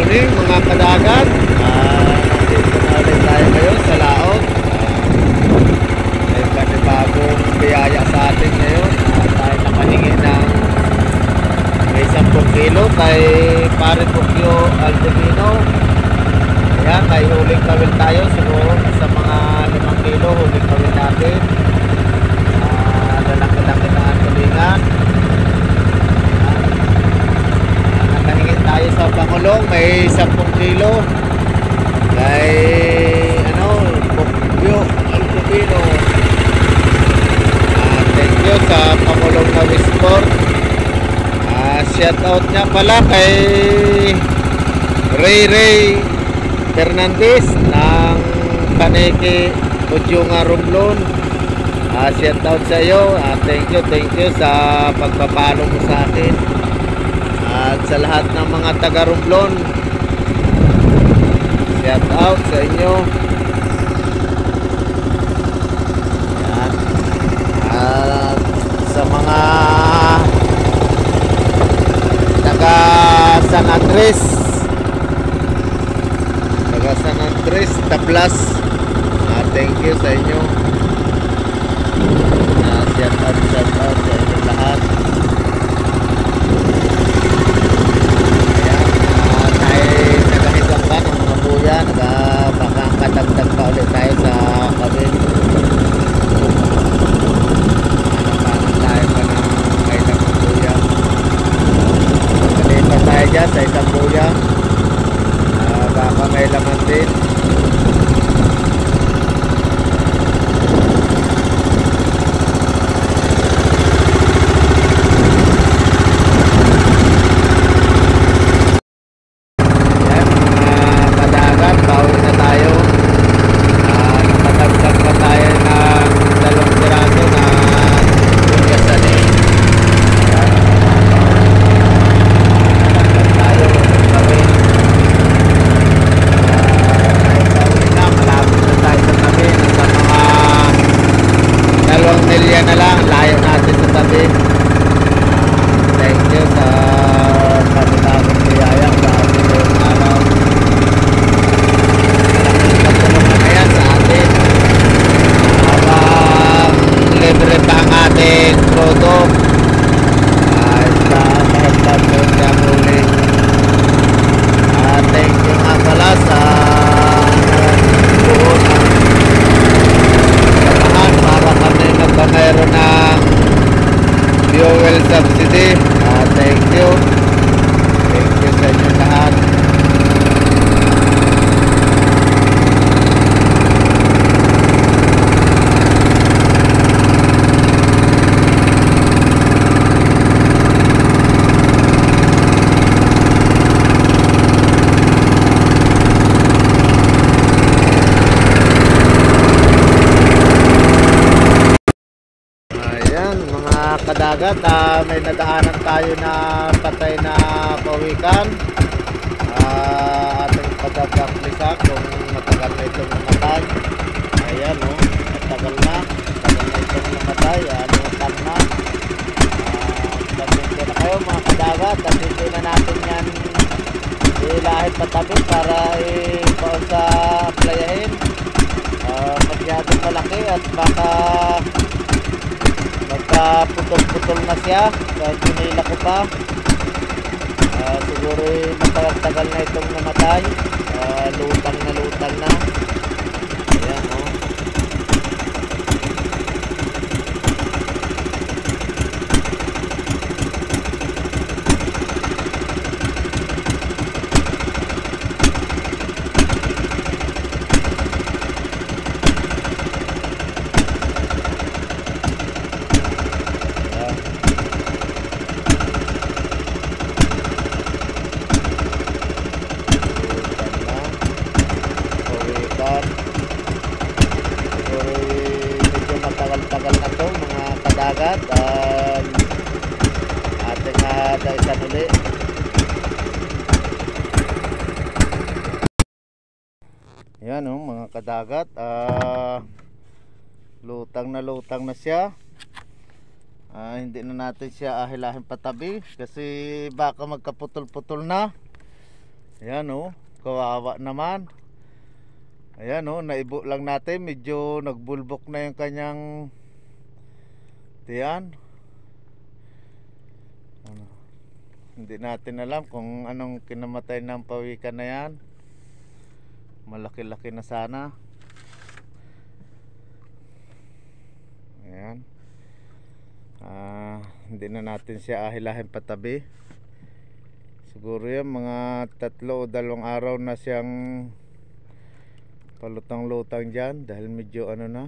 morning mga kadagat. Nandito na ulit tayo ngayon sa Laot. May panibagong biyaya sa atin ngayon. Tayo nakahingi ng may 10 kilo kay Pare Pukyo Aldemino. Ayan, may huling kawil tayo. Siguro sa mga 5 kilo huling kawil natin. Lalaki-laki na ang tulingan. Nakahingin tayo sa Pangulong, may 10 kilo kay Pukyo Aldemino. Thank you sa Pangulong na Wisport. Shout out niya pala kay Ray Fernandez ng Kaneke Udyunga Romblon. Shout out sa iyo. Thank you sa pagpapalo mo sa akin at sa lahat ng mga taga Romblon. Shout out sa inyo. Yan. At sa mga taga San Andres Tablas, thank you sa inyo. Shout out sa inyo lahat. Ayan, tayo nagahitang ka ng mga buya. Makakadagdag pa ulit tayo sa kabin. Tayo pa ng kailang mga buya. Malipat tayo dyan sa isang buya. Baka may laman din. Subsidy. Thank you sa inyo lahat. Kadagat, may nadaanan tayo na patay na pawikan. Ating pagkakaplisa kung matagal na itong namatay. Ayan matagal na itong namatay. Lutang na. Pasensya na kayo mga kadagat, at hindi na natin yan ilahit patabi para ipaon sa playahin. Masyadong malaki at baka magkaputol-putol na siya. Ginila ko pa. Siguro matagal-tagal na itong namatay. Lutang na. Ayan tagal na to mga kadagat. Ating daisan uli. Ayan mga kadagat, lutang na siya. Hindi na natin siya ahilahin patabi kasi baka magkaputol-putol na. Ayan oh, kawawa naman. Ayan oh, naibo lang natin, medyo nagbulbok na yung kanyang tiyan. Ano, hindi natin alam kung anong kinamatay ng pawikan na yan. Malaki-laki na sana. Ayan. Hindi na natin siya ahilahin patabi. Siguro yan mga 3 o 2 araw na siyang palutang-lutang dyan dahil medyo ano na,